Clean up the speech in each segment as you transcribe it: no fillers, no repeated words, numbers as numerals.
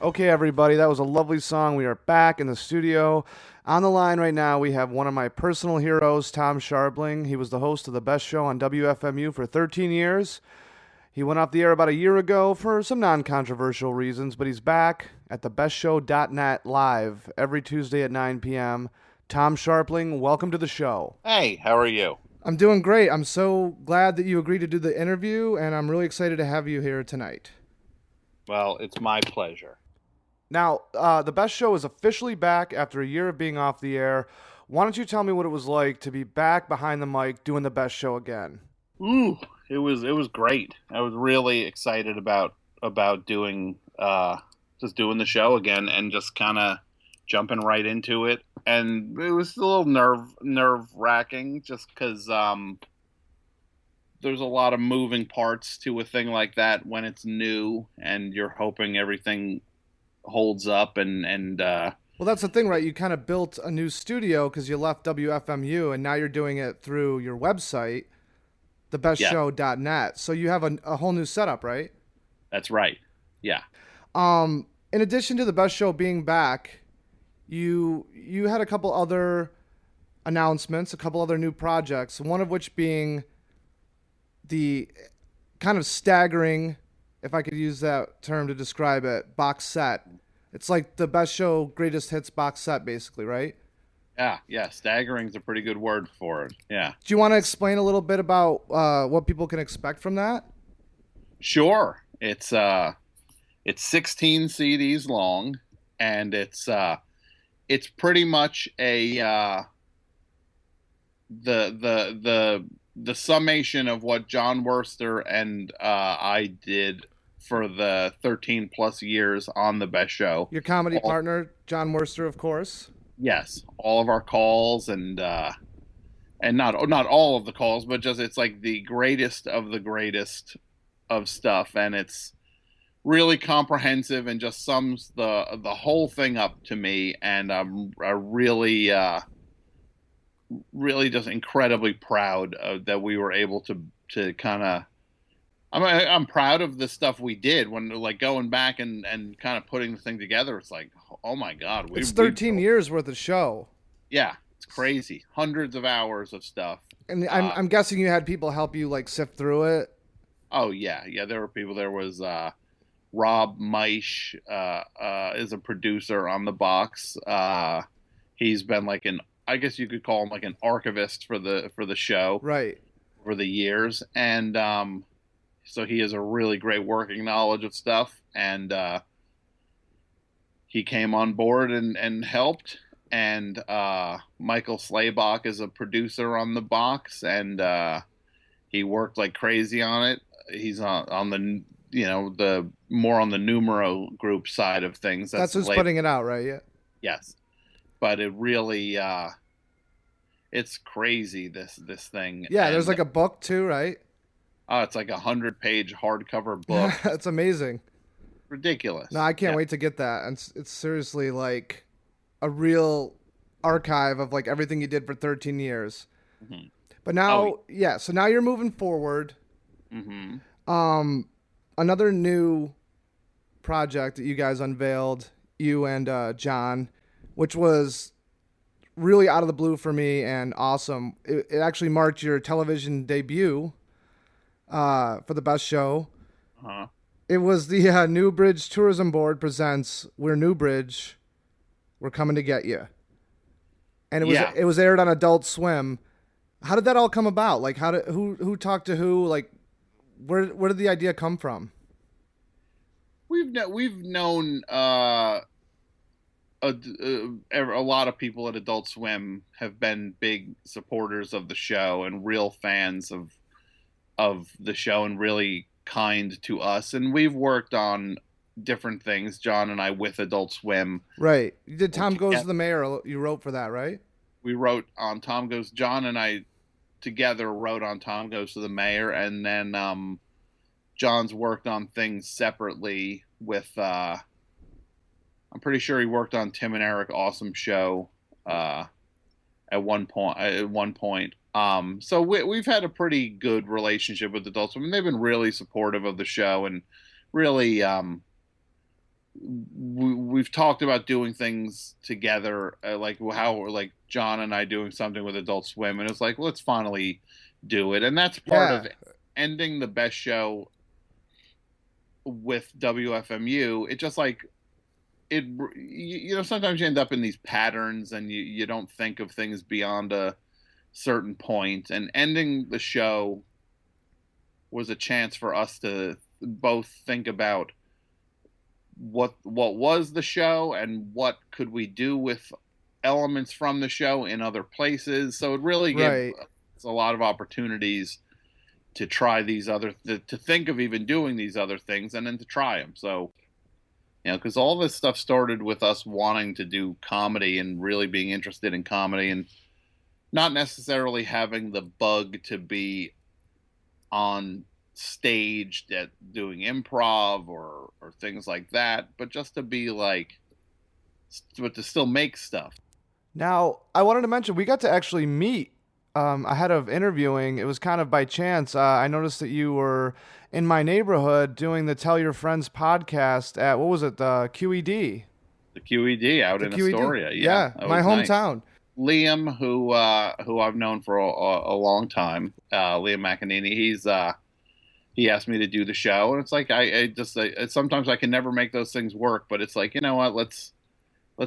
Okay, everybody, that was a lovely song. We are back in the studio. On the line right now, we have one of my personal heroes, Tom Scharpling. He was the host of the best show on WFMU for 13 years. He went off the air about a year ago for some non controversial reasons, but he's back at thebestshow.net live every Tuesday at 9 p.m. Tom Scharpling, welcome to the show. Hey, how are you? I'm doing great. I'm so glad that you agreed to do the interview, and I'm really excited to have you here tonight. Well, it's my pleasure. Now, the best show is officially back after a year of being off the air. Why don't you tell me what it was like to be back behind the mic doing the best show again? Ooh, it was great. I was really excited about doing just doing the show again and just kind of jumping right into it. And it was a little nerve wracking just because there's a lot of moving parts to a thing like that when it's new and you're hoping everything holds up and Well, that's the thing, right? You kind of built a new studio because you left WFMU and now you're doing it through your website, yeah, thebestshow.net. So you have a whole new setup, right? that's right. Yeah. In addition to the best show being back, you had a couple other announcements, a couple other new projects, one of which being the kind of staggering, if I could use that term to describe it, box set. It's like the best show, greatest hits box set, basically, right? Yeah. Staggering's a pretty good word for it. Yeah. Do you want to explain a little bit about what people can expect from that? Sure. It's 16 CDs long and it's pretty much a the summation of what John Worster and I did for the 13 plus years on the best show. Your comedy All, partner, John Worster, of course. yes, all of our calls and not all of the calls, but just it's like the greatest of the greatest of stuff and it's really comprehensive and just sums the whole thing up to me and I really just incredibly proud that we were able to kind of I'm proud of the stuff we did when like going back and kind of putting the thing together. It's like, oh my God, It's we 13 years worth of show. yeah, it's crazy. Hundreds of hours of stuff. And I'm, Uh, I'm guessing you had people help you like sift through it. oh yeah. There were people. There was Rob Meisch is a producer on the box. He's been like I guess you could call him like an archivist for the show Right. over the years, and so he has a really great working knowledge of stuff, and he came on board and helped. And Michael Slaybach is a producer on the box, and he worked like crazy on it. He's on the the more on the numero group side of things. That's That's who's late, putting it out, right? Yeah. yes, but it really it's crazy this thing, Yeah, there's and like a book too, right? it's like 100-page hardcover book, Yeah, just it's amazing. No, ridiculous. I can't Yeah. wait to get that. And it's seriously like a real archive of like everything you did for 13 years. Hmm. But Oh, now, yeah, so now you're moving forward. hmm. Um, Another new project that you guys unveiled, you and John, which was really out of the blue for me and awesome. It actually marked your television debut for the best show. Uh-huh. It was the Newbridge Tourism Board presents We're Newbridge, We're Coming to Get You, and Yeah. it was aired on Adult Swim. How did that all come about? Like, how did who talked to who? Like, where did the idea come from? We've known a lot of people at Adult Swim have been big supporters of the show and real fans of the show and really kind to us. And we've worked on different things, John and I, with Adult Swim. Right. You did Tom Goes to Together, the Mayor. You wrote for that, right? we wrote on Tom Goes. John and I together wrote on Tom Goes to the Mayor, and then John's worked on things separately with. I'm pretty sure he worked on Tim and Eric Awesome Show uh, at one point. So we've had a pretty good relationship with Adult Swim. I mean, they've been really supportive of the show and really we've talked about doing things together, like how we're like John and I doing something with Adult Swim, and it's like let's finally do it, and that's part Yeah, of ending the best show with WFMU. It just like it, sometimes you end up in these patterns, and you don't think of things beyond a certain point, and ending the show was a chance for us to both think about what was the show and what could we do with elements from the show in other places. So it really gave right. us a lot of opportunities to try these other to think of even doing these other things and then to try them. So because all this stuff started with us wanting to do comedy and really being interested in comedy and not necessarily having the bug to be on stage at doing improv or things like that, but just to be like, but to still make stuff. Now, I wanted to mention we got to actually meet ahead of interviewing. It was kind of by chance. I noticed that you were in my neighborhood doing the Tell Your Friends podcast at, what was it, the QED? The QED out The in QED. Astoria, yeah, Yeah, that my was nice. hometown. Liam, who I've known for a long time, Liam McEnany, he asked me to do the show, and it's like I just sometimes I can never make those things work, but it's like you know what, let's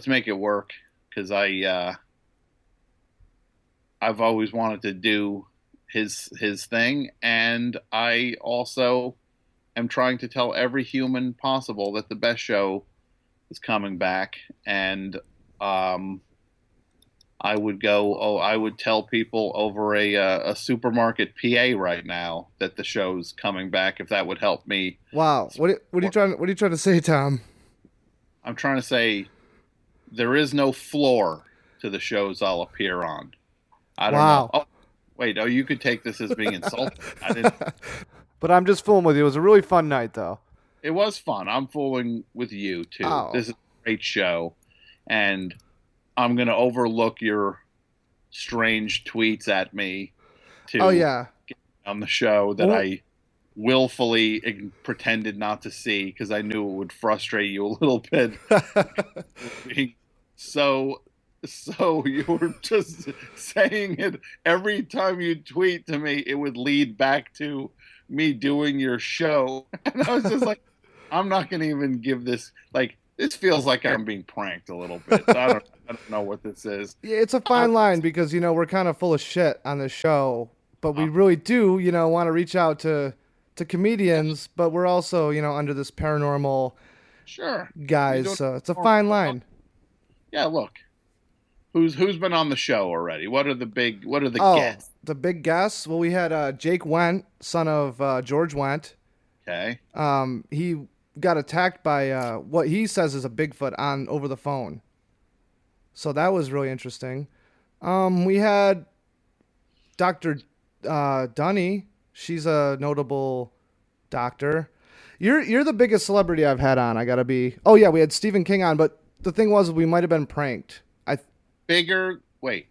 make it work because I've always wanted to do his thing, and I also am trying to tell every human possible that the best show is coming back, and I would tell people over a supermarket PA right now that the show's coming back if that would help me. Wow. What are you trying to say, Tom? I'm trying to say there is no floor to the shows I'll appear on. I don't know. Wow. Oh, wait. Oh, you could take this as being insulting. I didn't. But I'm just fooling with you. It was a really fun night, though. It was fun. I'm fooling with you too. Oh. This is a great show, and I'm gonna overlook your strange tweets at me Oh to yeah. on the show that Well, I willfully pretended not to see because I knew it would frustrate you a little bit. Being so you were just saying it every time you tweet to me, it would lead back to me doing your show. And I was just like, I'm not going to even give this, like, this feels like I'm being pranked a little bit. So I don't know what this is. yeah, it's a I'm, fine line because we're kind of full of shit on this show, but we uh, really do want to reach out to comedians, but we're also under this paranormal sure. You're guys, doing, so it's a fine line. yeah, look, who's been on the show already? What are the Oh, guests? the big guess. Well, we had Jake Went, son of George Went. Okay. He got attacked by what he says is a Bigfoot on over the phone. So that was really interesting. We had Dr. Dunny. She's a notable doctor. You're the biggest celebrity I've had on. I gotta be. Oh yeah, we had Stephen King on, but the thing was we might have been pranked. Bigger. Wait,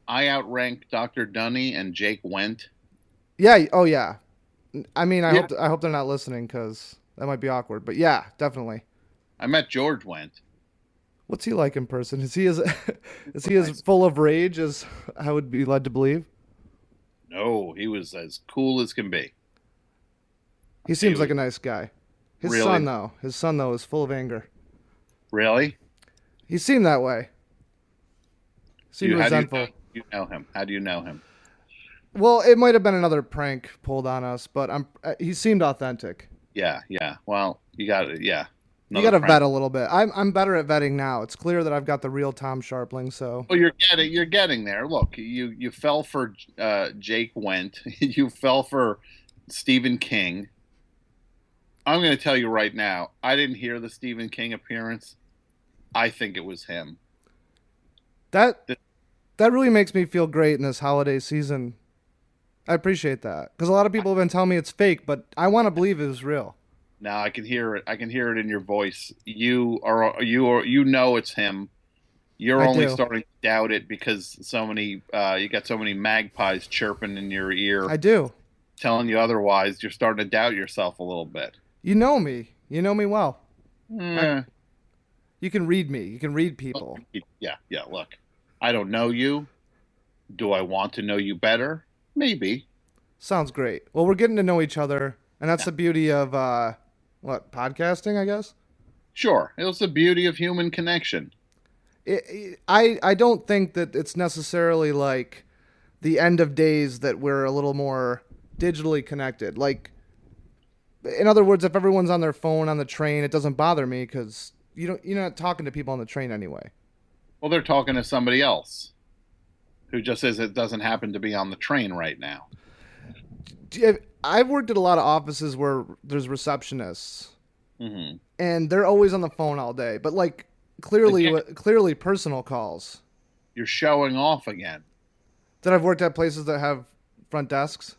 I outranked Dr. Dunny and Jake Went. Yeah. Oh yeah. I mean, Yeah, I hope they're not listening because that might be awkward. But yeah, definitely. I met George Went. What's he like in person? Is he as is he as Nice. full of rage as I would be led to believe? No, he was as cool as can be. He He seems like was a nice guy. really, His son though, is full of anger. really. He seemed that way. Seemed How do resentful. you know him? How do you know him? Well, it might have been another prank pulled on us, but he seemed authentic. Yeah, yeah. Well, you got it. Yeah, You another got to prank. vet a little bit. I'm better at vetting now. It's clear that I've got the real Tom Sharpling. So Well, you're getting there. Look, you fell for Jake Went. You fell for Stephen King. I'm going to tell you right now. I didn't hear the Stephen King appearance. I think it was him. that that really makes me feel great in this holiday season. I appreciate that because a lot of people have been telling me it's fake, but I want to believe it was real. Now I can hear it. I can hear it in your voice. You know it's him. You're I only do. starting to doubt it because so many you got so many magpies chirping in your ear I do. telling you otherwise. You're starting to doubt yourself a little bit. You know me. You know me well. Eh, You can read me. You can read look, people. yeah. Look, I don't know you. Do I want to know you better? Maybe. Sounds great. Well, we're getting to know each other, and that's Yeah, the beauty of what podcasting, I guess. sure. It's the beauty of human connection. I don't think that it's necessarily like the end of days that we're a little more digitally connected. Like, in other words, if everyone's on their phone on the train, it doesn't bother me because you're not talking to people on the train anyway. Well, they're talking to somebody else who just says it doesn't happen to be on the train right now. I've worked at a lot of offices where there's receptionists, Hmm. and they're always on the phone all day. But like Again, clearly personal calls. you're showing off again. That I've worked at places that have front desks.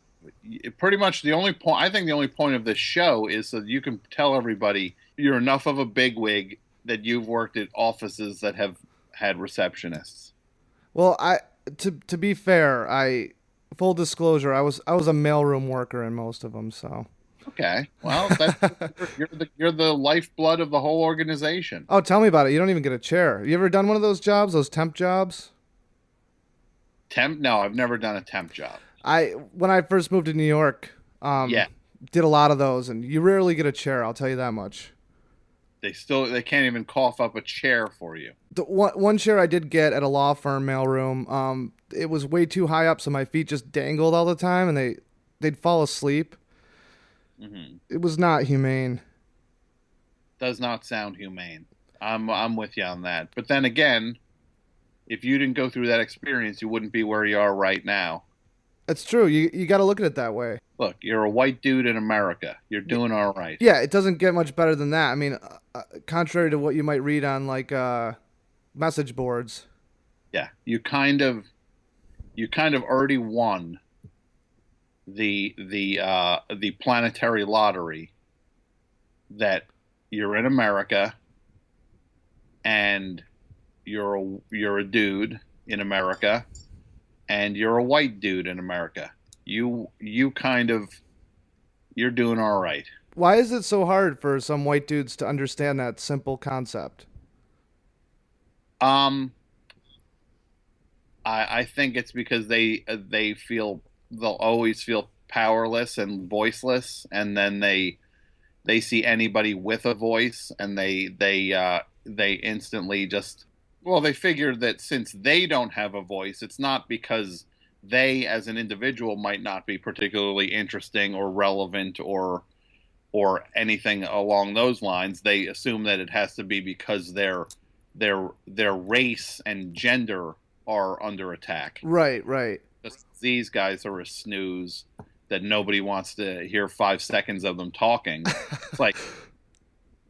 Pretty much the only point, I think the only point of this show is so that you can tell everybody you're enough of a bigwig that you've worked at offices that have had receptionists. Well, to be fair, I full disclosure, I was a mailroom worker in most of them. So. Okay, well, that you're the lifeblood of the whole organization. Oh, tell me about it. You don't even get a chair. You ever done one of those jobs, those temp jobs? Temp? No, I've never done a temp job. When I first moved to New York, Yeah, did a lot of those, and you rarely get a chair. I'll tell you that much. they can't even cough up a chair for you. The one chair I did get at a law firm mailroom, it was way too high up, so my feet just dangled all the time, and they'd fall asleep. Hmm. It was not humane. Does not sound humane. I'm with you on that. But then again, if you didn't go through that experience, you wouldn't be where you are right now. It's true. You got to look at it that way. Look, you're a white dude in America. You're doing all right. Yeah, it doesn't get much better than that. I mean, contrary to what you might read on like message boards. Yeah, you kind of already won the planetary lottery that you're in America and you're a dude in America and you're a white dude in America. You kind of you're doing all right. Why is it so hard for some white dudes to understand that simple concept? Um, I think it's because they'll always feel powerless and voiceless, and then they see anybody with a voice, and they instantly just well they figure that since they don't have a voice, it's not because they as an individual might not be particularly interesting or relevant or anything along those lines. They assume that it has to be because their race and gender are under attack. Right, right. These guys are a snooze that nobody wants to hear 5 seconds of them talking. It's like,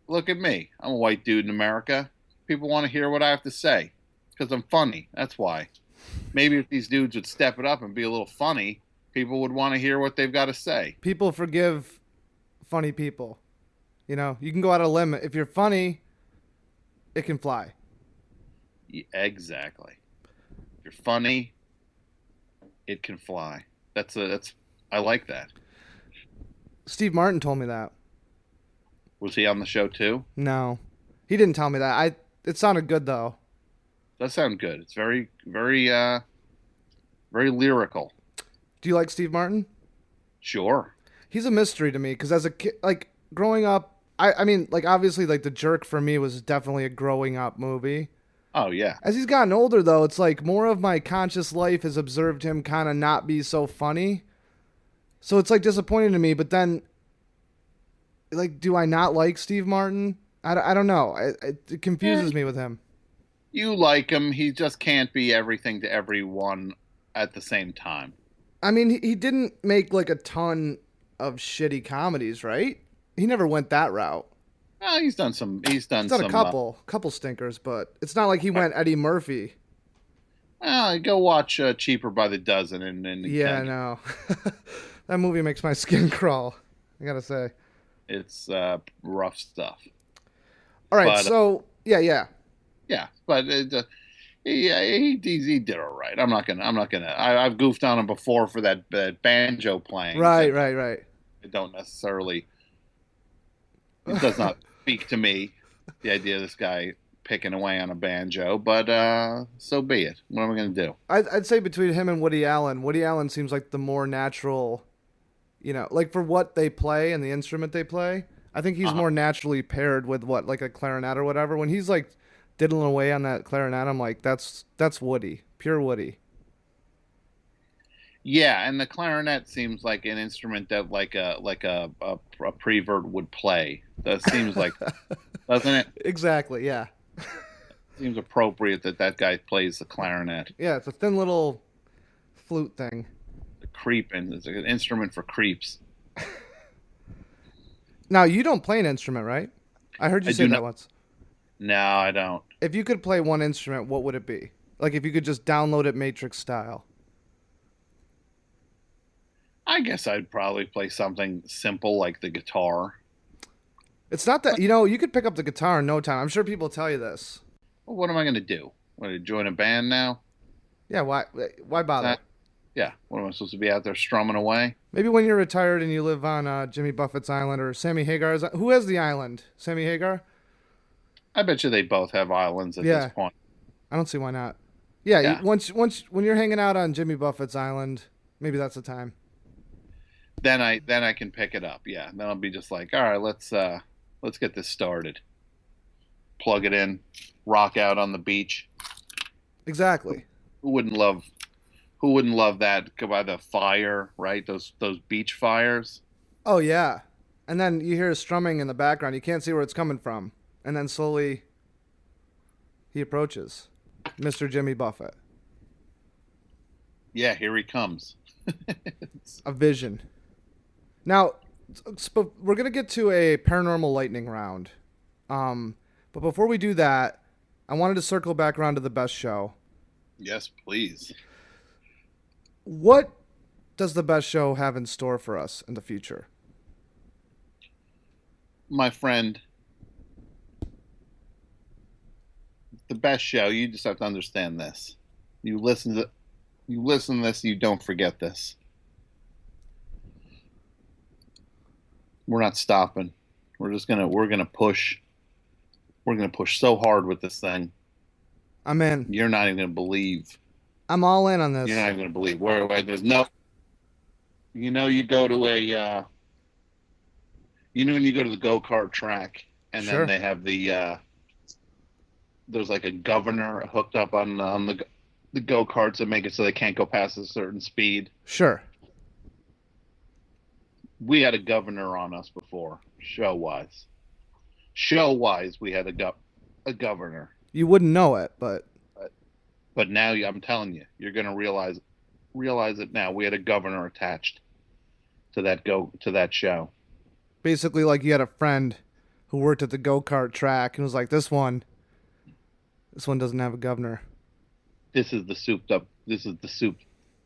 look at me. I'm a white dude in America. People want to hear what I have to say because I'm funny. That's why. Maybe if these dudes would step it up and be a little funny, people would want to hear what they've got to say. People forgive funny people. You can go out a limb. If you're funny, it can fly. Exactly. If you're funny, it can fly. That's I like that. Steve Martin told me that. Was he on the show too? No, he didn't tell me that. It sounded good though. That sounds good. It's very very lyrical. Do you like Steve Martin? Sure. He's a mystery to me because as a kid, like growing up, I mean, like obviously, like The Jerk for me was definitely a growing up movie. Oh yeah. As he's gotten older, though, it's like more of my conscious life has observed him kind of not be so funny. So it's like disappointing to me. But then, like, do I not like Steve Martin? I don't know. It Eh, confuses me with him. you like him. He just can't be everything to everyone at the same time. I mean, he didn't make like a ton of shitty comedies, right? He never went that route. Well, he's done some. He's He's done done a some. couple stinkers, but it's not like he went Eddie Murphy. Go watch Cheaper by the Dozen and Yeah, I know. That movie makes my skin crawl. I gotta say. it's rough stuff. All right, But so yeah. yeah, but he did all right. I've goofed on him before for that banjo playing. Right. I don't necessarily It does not speak to me, the idea of this guy picking away on a banjo, but so be it. What am I going to do? I'd say between him and Woody Allen seems like the more natural, like for what they play and the instrument they play. I think he's Uh-huh. more naturally paired with what, like a clarinet or whatever. When he's like diddling away on that clarinet, I'm like, that's Woody, pure Woody. Yeah, and the clarinet seems like an instrument that like a prevert would play. That seems like, doesn't it? Exactly. Yeah. Seems appropriate that that guy plays the clarinet. Yeah. It's a thin little flute thing. The creeping is an instrument for creeps. Now you don't play an instrument, right? I heard you I say do that not. once. No, I don't. If you could play one instrument, what would it be? Like if you could just download it Matrix style. I guess I'd probably play something simple like the guitar. It's not that you could pick up the guitar in no time. I'm sure people tell you this. Well, what am I going to do? Want to join a band now? Yeah, why bother? Uh, yeah. What am I supposed to be out there strumming away? Maybe when you're retired and you live on Jimmy Buffett's island or Sammy Hagar's. Who has the island? Sammy Hagar? I bet you they both have islands at this Yeah, point. I don't see why not. Yeah, Yeah. once when you're hanging out on Jimmy Buffett's island, maybe that's the time. Then I can pick it up. Yeah. Then I'll be just like, all right, let's get this started. Plug it in, rock out on the beach. Exactly. Who wouldn't love who wouldn't love that? Go by the fire, right? Those beach fires. Oh yeah, and then you hear strumming in the background. You can't see where it's coming from, and then slowly he approaches, Mr. Jimmy Buffett. Yeah, here he comes. A vision. Now, we're gonna get to a paranormal lightning round, but before we do that, I wanted to circle back around to the best show. Yes, please. What does the best show have in store for us in the future? My friend, the best show, you just have to understand this. You listen to this, you don't forget this. We're not stopping. We're gonna push. We're gonna push so hard with this thing. I'm in. You're not even gonna believe. I'm all in on this. You're not even gonna believe. Where there's no. You go to when you go to the go kart track, and Sure. then they have there's like a governor hooked up on the go karts that make it so they can't go past a certain speed. Sure. We had a governor on us before, show wise. Show wise, we had a governor. You wouldn't know it, but But now I'm telling you, you're gonna realize it now. We had a governor attached to that show. basically, like you had a friend who worked at the go kart track and was like, this one doesn't have a governor." This is the souped up. This is the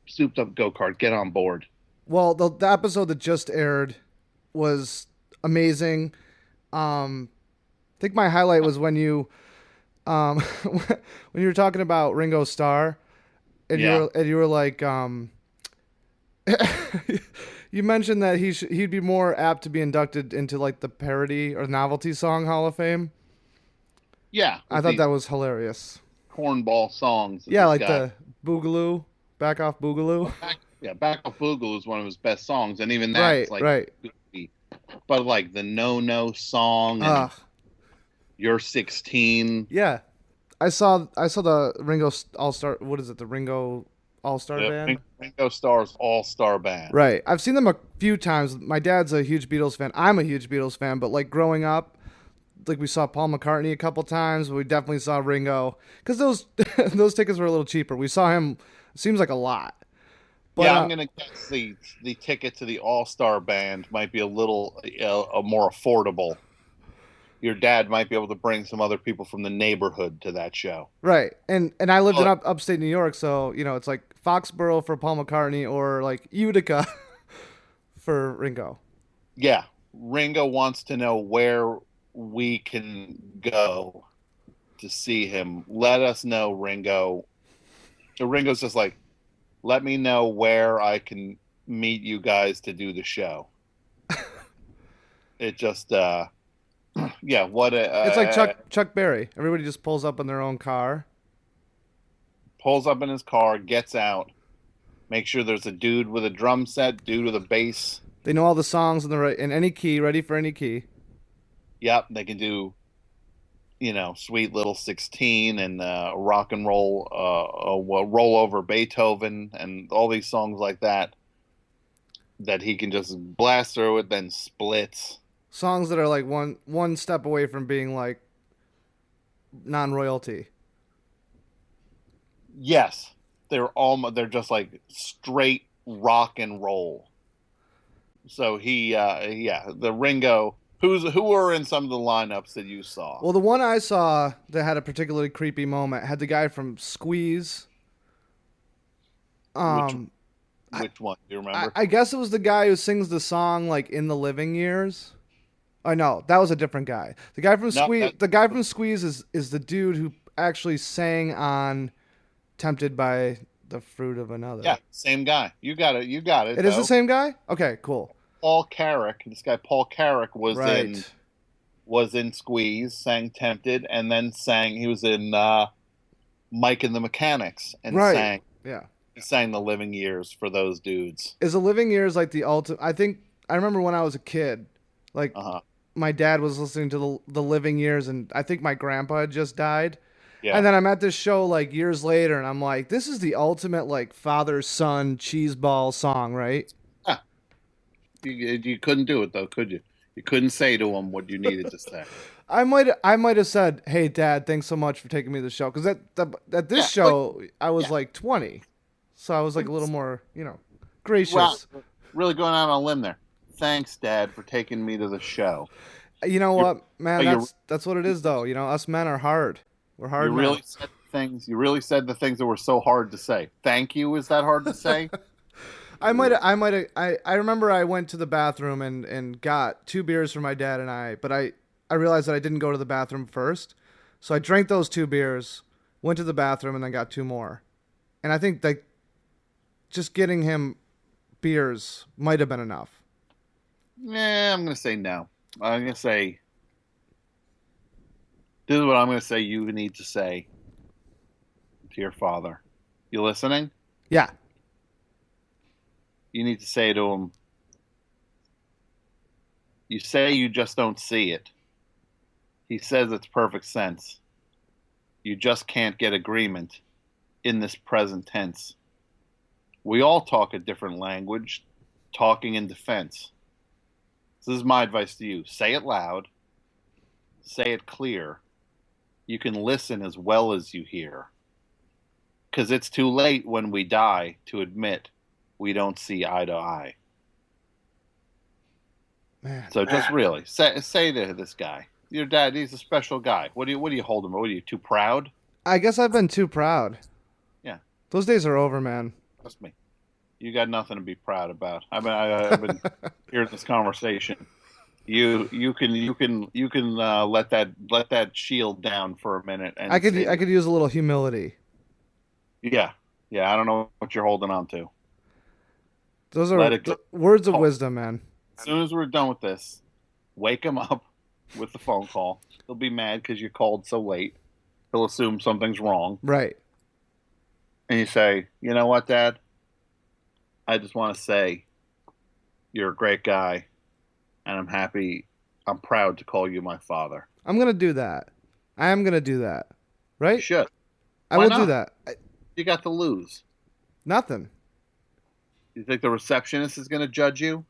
souped up go kart. Get on board. Well, the episode that just aired was amazing. I think my highlight was when you, when you were talking about Ringo Starr, and Yeah. you were like, you mentioned that he'd be more apt to be inducted into like the parody or novelty song Hall of Fame. Yeah, I thought that was hilarious. cornball songs. that Yeah, this like guy- the Boogaloo, back off Boogaloo. Back Off Boogaloo is one of his best songs, and even that's Right, like right. goofy. But like the No song and Ugh. You're 16. Yeah, I saw the Ringo All Star. What is it? The Ringo All Star The Band. Ringo Starr's all-star band. Right. I've seen them a few times. My dad's a huge Beatles fan. I'm a huge Beatles fan, but like growing up, like we saw Paul McCartney a couple times, but we definitely saw Ringo because those those tickets were a little cheaper. We saw him. Seems like a lot. But Yeah, I'm gonna guess the ticket to the all-star band might be a little more affordable. Your dad might be able to bring some other people from the neighborhood to that show. right, and I lived in Look. upstate New York, so it's like Foxborough for Paul McCartney or like Utica for Ringo. Yeah, Ringo wants to know where we can go to see him. Let us know, Ringo. So Ringo's just like, let me know where I can meet you guys to do the show. It just Yeah, what It's like Chuck Berry. Everybody just pulls up in their own car. pulls up in his car, gets out, makes sure there's a dude with a drum set, dude with a bass. They know all the songs in any key, ready for any key. Yep, they can do, Sweet Little 16 and rock and roll, roll over Beethoven and all these songs like that he can just blast through it, then splits. Songs that are like one step away from being like non-royalty. Yes, they're just like straight rock and roll. So the Ringo. Who were in some of the lineups that you saw? Well, the one I saw that had a particularly creepy moment had the guy from Squeeze. Which Um, which one do you remember? I guess it was the guy who sings the song like "In the Living Years." I know that was a different guy. No, The guy from Squeeze is the dude who actually sang on "Tempted by the Fruit of Another." yeah, same guy. You got it. You got it. It is the same guy. Okay, cool. Paul Carrick. This guy Paul Carrick was in Right. Squeeze, sang "Tempted," and then sang. He was in Mike and the Mechanics and Right. Yeah. sang "The Living Years" for those dudes. Is the Living Years like the ultimate? I think I remember when I was a kid, like Uh huh. my dad was listening to the Living Years, and I think my grandpa had just died. Yeah. And then I'm at this show like years later, and I'm like, this is the ultimate like father son cheeseball song, right? Ah, you couldn't do it though, could you? You couldn't say to him what you needed to say. I might have said, "Hey, Dad, thanks so much for taking me to the show," because at this Yeah, show I was yeah. like 20, so I was like a little more Well, gracious. really going out on a limb there. Thanks, Dad, for taking me to the show. You know You, what, man? you, That's what it is, though. Us men are hard. We're you hard men. really said the things. You really said the things that were so hard to say. Thank you. Is that hard to say? I remember I went to the bathroom and got 2 beers for my dad and but I realized that I didn't go to the bathroom first. So I drank those 2 beers, went to the bathroom, and then got 2 more. And I think that just getting him beers might have been enough. Yeah, I'm gonna say no. I'm gonna say this is what I'm gonna say. You need to say to your father. You listening? Yeah. You need to say to him. You say you just don't see it. He says it's perfect sense. You just can't get agreement in this present tense. We all talk a different language, talking in defense. This is my advice to you. Say it loud, say it clear. You can listen as well as you hear. Because it's too late when we die to admit we don't see eye to eye. Man. So just really say to this guy, your dad, he's a special guy. What do you hold him? What are you too proud? I guess I've been too proud. Yeah, Those days are over, man. trust me. You got nothing to be proud about. I've been hearing this conversation. You can let that shield down for a minute and I could use a little humility. yeah. I don't know what you're holding on to. Those Let are it go. words of wisdom, man. As soon as we're done with this, wake him up with the phone call. He'll be mad because you called so late. He'll assume something's wrong, Right. and you say, "You know what, Dad? I just want to say you're a great guy, and I'm happy. I'm proud to call you my father." I'm gonna do that. I am gonna do that. You Right? should. I Why will do not? that. You got to lose. Nothing. You think the receptionist is going to judge you?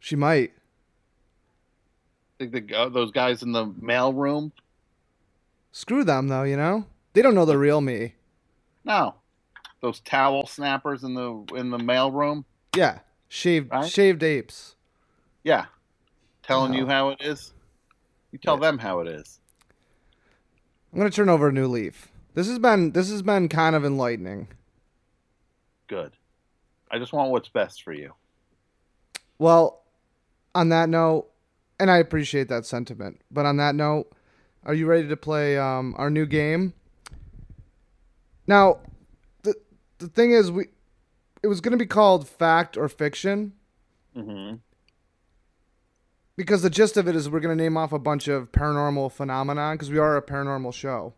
She might. Think those guys in the mail room? Screw them, though. They don't know the real me. No. Those towel snappers in the mail room? Yeah. Right? Shaved apes. Yeah. Telling you No. how it is? You tell Yeah. them how it is. I'm gonna turn over a new leaf. This has been kind of enlightening. Good. I just want what's best for you. Well, on that note, and I appreciate that sentiment, but on that note, are you ready to play our new game? Now, the thing is, it was going to be called Fact or Fiction, Mm-hmm. because the gist of it is we're going to name off a bunch of paranormal phenomenon because we are a paranormal show.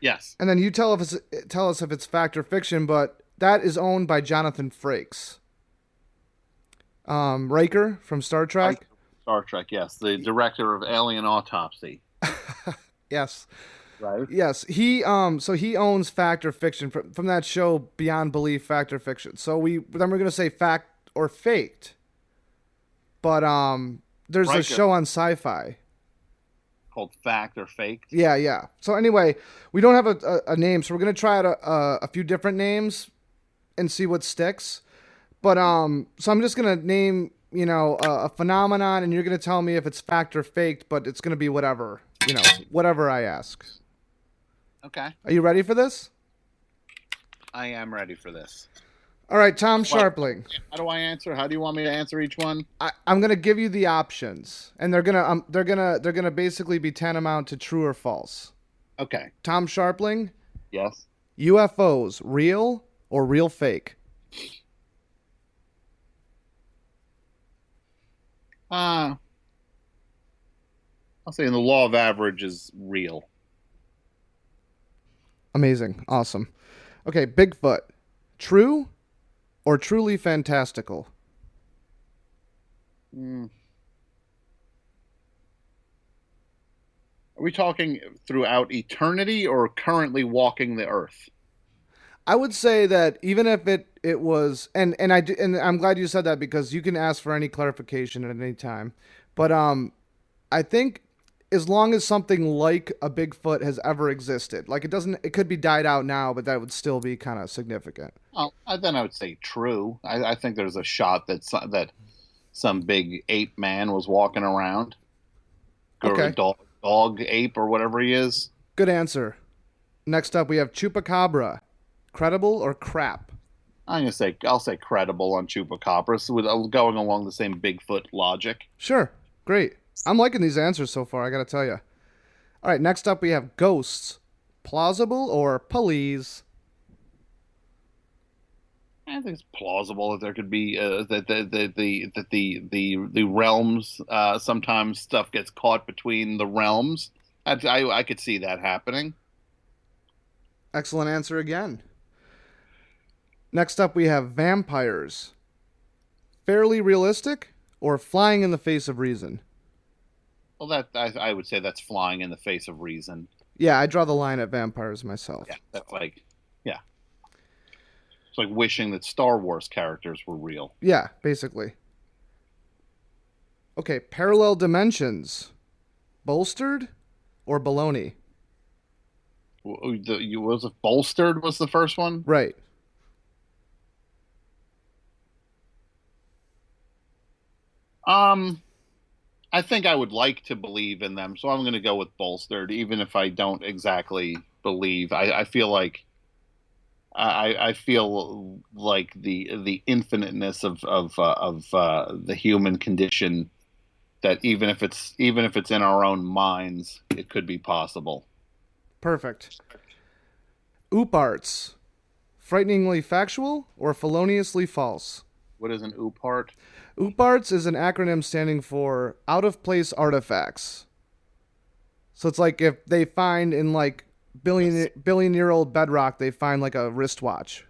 Yes. And then you tell us if it's fact or fiction, but that is owned by Jonathan Frakes. Riker from Star Trek. Star Trek, yes. The director of Alien Autopsy. Yes. Right. Yes. So he owns fact or fiction from that show Beyond Belief, Fact or Fiction. So we're gonna say fact or faked. But there's Riker. a show on Sci-Fi. Called Fact or Faked. Yeah. So anyway, we don't have a name, so we're gonna try out a few different names and see what sticks. But so I'm just gonna name a phenomenon, and you're gonna tell me if it's fact or faked. But it's gonna be whatever whatever I ask. Okay. Are you ready for this? I am ready for this. All right, Tom Scharpling. How do I answer? How do you want me to answer each one? I'm gonna give you the options, and they're gonna basically be tantamount to true or false. Okay. Tom Scharpling. Yes. UFOs, real or real fake? I'll say the law of average is real. Amazing, awesome. Okay, Bigfoot, true or truly fantastical? Are we talking throughout eternity or currently walking the earth? I would say that even if it was, and I'm glad you said that because you can ask for any clarification at any time. But I think as long as something like a Bigfoot has ever existed, like it could be died out now, but that would still be kind of significant. Oh, then I would say true. I think there's a shot that some big ape man was walking around, or Okay. a dog ape or whatever he is. Good answer. Next up, we have Chupacabra. Credible or crap? I'll say credible on Chupacabra, with going along the same Bigfoot logic. Sure. Great. I'm liking these answers so far, I gotta tell you. All right, next up we have ghosts. Plausible or please? I think it's plausible that there could be that the realms sometimes stuff gets caught between the realms. I could see that happening. Excellent answer again. Next up we have vampires. Fairly realistic or flying in the face of reason? Well, that I would say that's flying in the face of reason. Yeah, I draw the line at vampires myself. Yeah, that's yeah. It's like wishing that Star Wars characters were real. Yeah, basically. Okay, parallel dimensions. Bolstered or baloney? Was it bolstered? Was the first one? Right. I think I would like to believe in them, so I'm going to go with bolstered, even if I don't exactly believe. I feel like I feel like the infiniteness of the human condition, that even if it's in our own minds, it could be possible. Perfect. Oop arts. Frighteningly factual or feloniously false? What is an oopart? OOPARTS is an acronym standing for out of place artifacts. So it's like if they find in like billion-year-old bedrock, they find like a wristwatch.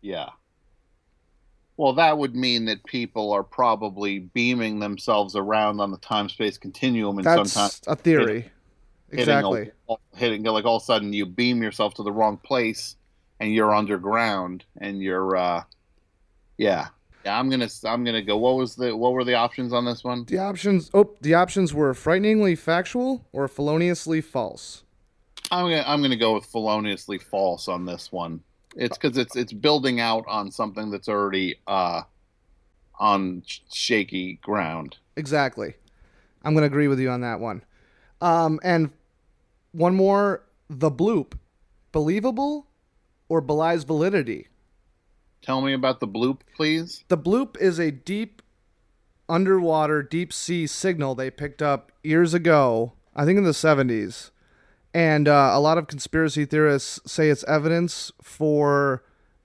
Yeah. Well, that would mean that people are probably beaming themselves around on the time-space continuum, and That's sometimes a theory. Exactly. hitting like all of a sudden you beam yourself to the wrong place, and you're underground, and you're yeah. I'm gonna go. What were the options on this one? The options were frighteningly factual or feloniously false. I'm gonna go with feloniously false on this one. It's because it's building out on something that's already on shaky ground. Exactly. I'm gonna agree with you on that one. And one more, the bloop, believable or belies validity? Tell me about the bloop, please. The bloop is a deep underwater, deep sea signal they picked up years ago, I think in the 70s. And a lot of conspiracy theorists say it's evidence for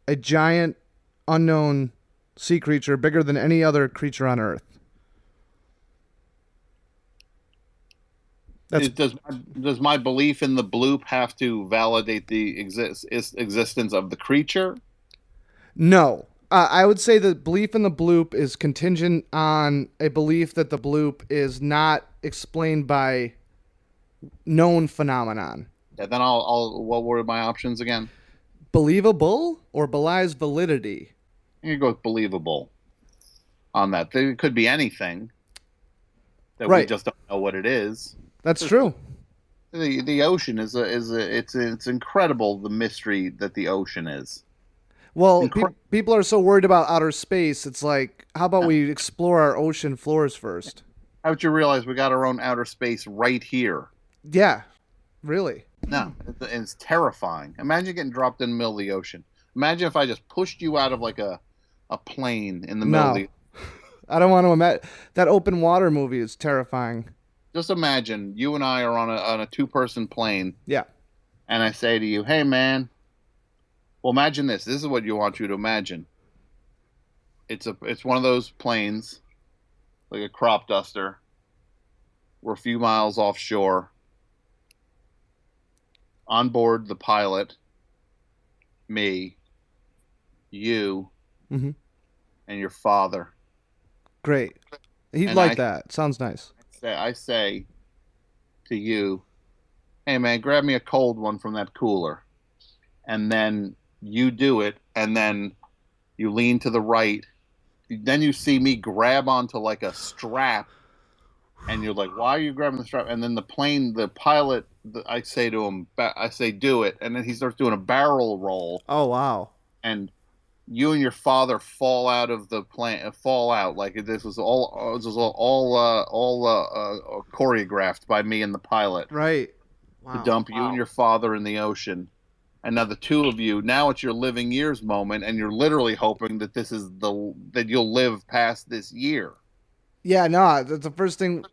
a giant unknown sea creature bigger than any other creature on Earth. That's Does my belief in the bloop have to validate the existence of the creature? no. I would say the belief in the bloop is contingent on a belief that the bloop is not explained by known phenomenon. Yeah, then I'll. What were my options again? Believable or belies validity? I'm gonna go with believable on that. It could be anything that we Right. just don't know what it is. That's true. The ocean it's incredible the mystery that the ocean is. Well, Incredible. people are so worried about outer space. It's like, how about we explore our ocean floors first? How would you realize we got our own outer space right here? Yeah, really. No, it's terrifying. Imagine getting dropped in the middle of the ocean. Imagine if I just pushed you out of like a plane in the middle of No, the. I don't want to imagine. That open water movie is terrifying. Just imagine you and I are on a two-person plane, Yeah. and I say to you, "Hey, man." Well, imagine this. This is what you want you to imagine. It's one of those planes, like a crop duster. We're a few miles offshore. On board the pilot, me, you, Mm-hmm. and your father. Great. He'd And like that. Sounds nice. I say to you, "Hey, man, grab me a cold one from that cooler." And then you do it, and then you lean to the right. Then you see me grab onto like a strap, and you're like, "Why are you grabbing the strap?" And then the pilot, I say to him, I say, "Do it," and then he starts doing a barrel roll, Oh wow. and you and your father fall out of the plane, fall out like this was all choreographed by me and the pilot Right. to Wow. dump you and your father in the ocean. And now the two of you, now it's your living years moment, and you're literally hoping that that you'll live past this year. Yeah. No, that's the first thing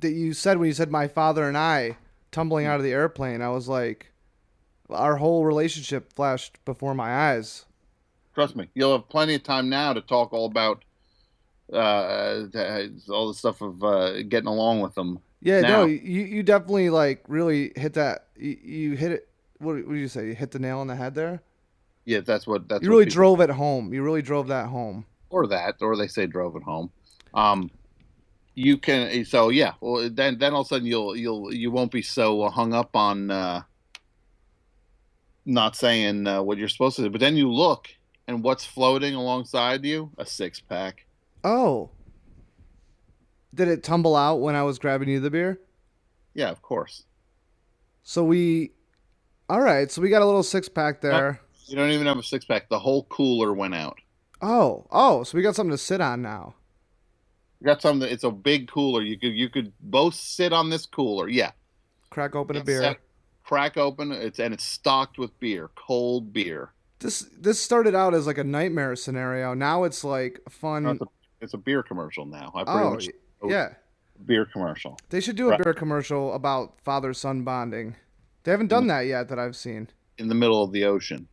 that you said when you said my father and I tumbling out of the airplane. I was like, our whole relationship flashed before my eyes. Trust me, you'll have plenty of time now to talk all about all the stuff of getting along with them. Yeah. No, Now, you definitely like really hit that. You hit it. What did you say? You hit the nail on the head there. yeah, that's You what really people drove it home. You really drove that home. or they say drove it home. Um, you can so yeah. Well, then all of a sudden you won't be so hung up on not saying what you're supposed to do. But then you look, and what's floating alongside you? A six pack. Oh, did it tumble out when I was grabbing you the beer? Yeah, of course. So we, all right. So we got a little six pack No, there. you don't even have a six pack. The whole cooler went out. Oh. So we got something to sit on now. You got something. It's a big cooler. You could both sit on this cooler. Yeah, Crack open a it's beer. set, crack open. It's stocked with beer, cold beer. This started out as like a nightmare scenario. Now it's like No, fun. it's a beer commercial now. I pretty Oh, much yeah. beer commercial. They should do a Right beer commercial about father son bonding. They haven't done that yet that I've seen. in the middle of the ocean.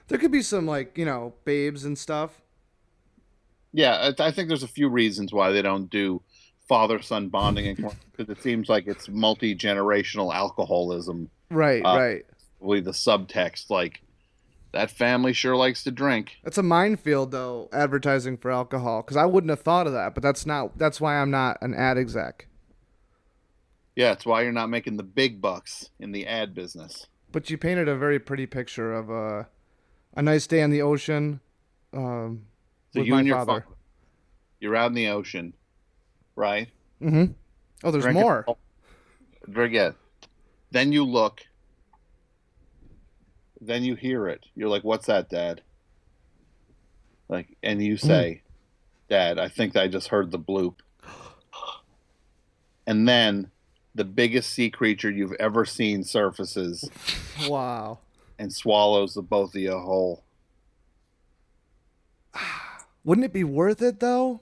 There could be some like babes and stuff. Yeah, I think there's a few reasons why they don't do father son bonding because it seems like it's multi generational alcoholism. Right, Uh, right. with the subtext like that family sure likes to drink. That's a minefield though, advertising for alcohol, because I wouldn't have thought of that. But that's not. That's why I'm not an ad exec. Yeah, it's why you're not making the big bucks in the ad business. But you painted a very pretty picture of a nice day on the ocean So with you my and your father. father, you're out in the ocean, right? Mm-hmm. Oh, there's Drinking, more. drink it. Then you look. Then you hear it. You're like, "What's that, Dad?" Like, and you Mm. say, "Dad, I think I just heard the bloop." And then the biggest sea creature you've ever seen surfaces Wow. and swallows the both of you whole. Wouldn't it be worth it though?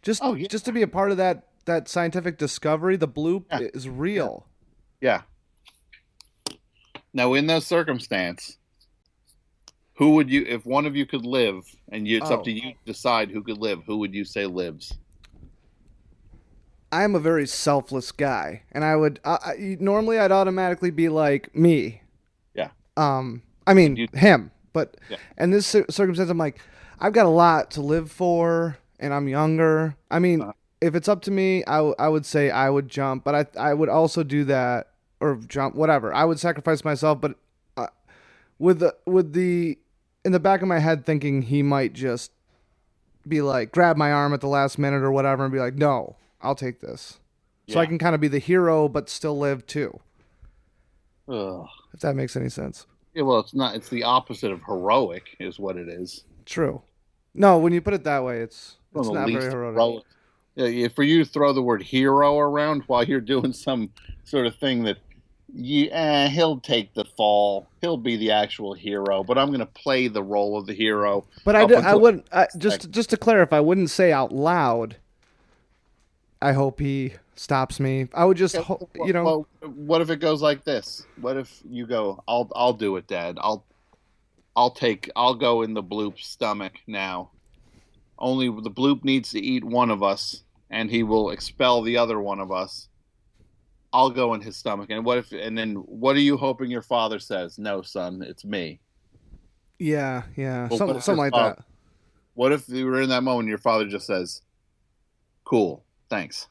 Just Oh yeah, just to be a part of that scientific discovery. The bloop yeah, is yeah, real. yeah. Now, in those circumstance, who would you, if one of you could live, and it's up Oh, to you to decide who could live, who would you say lives? I'm a very selfless guy, and I would normally I'd automatically be like me. Yeah. I But mean you, him, but yeah. in this circumstance, I'm like, I've got a lot to live for, and I'm younger. I mean, Uh, if it's up to me, I would say I would jump, but I would also do that or jump, whatever. I would sacrifice myself, but uh, with the in the back of my head, thinking he might just be like, grab my arm at the last minute or whatever, and be like, no, I'll take this, so I yeah. can kind of be the hero but still live too. Ugh. If that makes any sense. Yeah, well, it's not. It's the opposite of heroic, is what it is. True. No, when you put it that way, One it's of the not very least heroic. heroic. Yeah, for you to throw the word hero around while you're doing some sort of thing that he'll take the fall. He'll be the actual hero, but I'm going to play the role of the hero But up I until wouldn't like, just to clarify, I wouldn't say out loud. I hope he stops me. I would just, yeah, you know, well, what if it goes like this? What if you go, I'll do it, Dad. I'll go in the bloop's stomach now. Only the bloop needs to eat one of us, and he will expel the other one of us. I'll go in his stomach. And what if? And then what are you hoping your father says? No, son, it's me. yeah, Well, what if something like that. what if you were in that moment and your father just says, "Cool, thanks."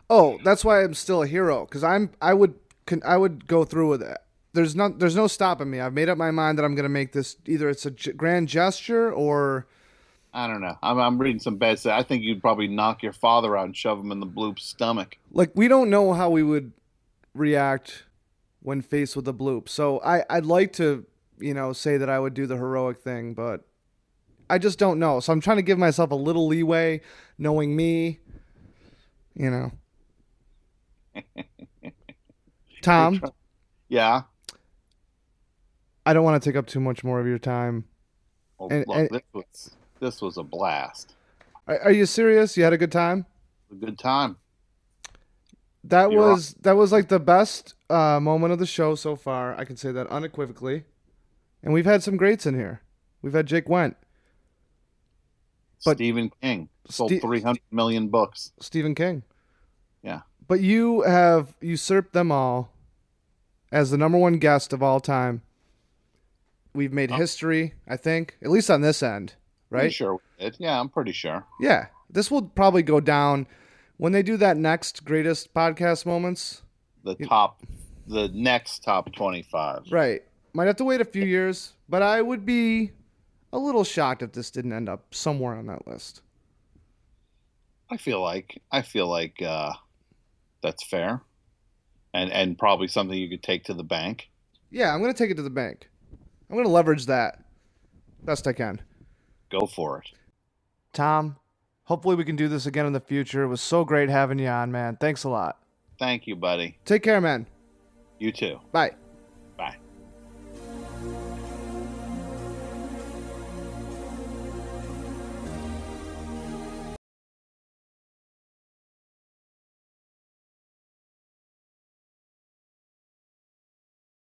Oh, that's why I'm still a hero because I would go through with it. There's no stopping me. I've made up my mind that I'm gonna make this. Either it's a grand gesture or I don't know. I'm reading some bad stuff. I think you'd probably knock your father out and shove him in the bloop's stomach. like we don't know how we would react when faced with a bloop. So I'd like to, say that I would do the heroic thing, but I just don't know. So I'm trying to give myself a little leeway, knowing me, you know. You're Tom, trying, yeah. I don't want to take up too much more of your time. Well, And, look, and this was a blast. are you serious? You had a good time? A good time. That You're on. was like the best moment of the show so far. I can say that unequivocally. And we've had some greats in here. We've had Jake Went, but Stephen King sold Ste 300 million books. Stephen King. Yeah. But you have usurped them all as the number one guest of all time. We've made I'm history, I think, at least on this end, pretty right? sure we did. Yeah, I'm pretty sure. Yeah. This will probably go down when they do that next greatest podcast moments. The you- top, the next top 25. Right. Might have to wait a few years, but I would be a little shocked if this didn't end up somewhere on that list. I feel like that's fair, and probably something you could take to the bank. Yeah, I'm going to take it to the bank. I'm going to leverage that best I can. Go for it. Tom, hopefully we can do this again in the future. It was so great having you on, man. Thanks a lot. Thank you, buddy. Take care, man. You too. Bye. Bye.